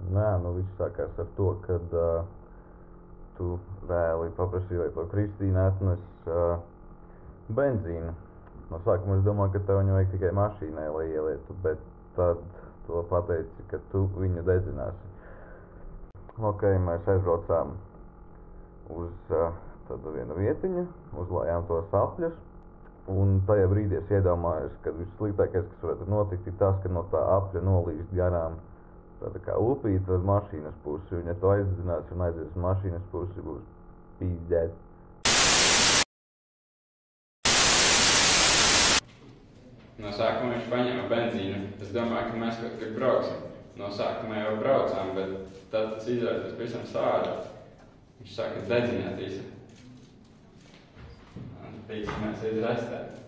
Nu jā, nu viss sākās ar to, kad tu reāli paprasīji, lai to Kristīna atnes benzīnu. No sākuma es domāju, ka tev viņu vajag tikai mašīnai, lai ielietu, bet tad tu pateici, ka tu viņu dedzināsi. Ok, mēs aizbraucām uz tādu vienu vietiņu, uzlājām tos apļus, un tajā brīdī es iedomājos, ka vissliktākais, kas varētu notikt, ir tas, ka no tā apļa nolīst garām tāda kā upīte uz mašīnas pusi, un ja tu aizdedzināsi un aizies uz mašīnas pusi, būs pīzdēt. No sākuma viņš paņēma benzīnu. Es domāju, ka mēs kaut kur brauksim. No sākuma jau braucām, bet tad tas izvērtās pavisam savādāk. Viņš sāka dedzināt visu. Un tīk, mēs aiz restēt.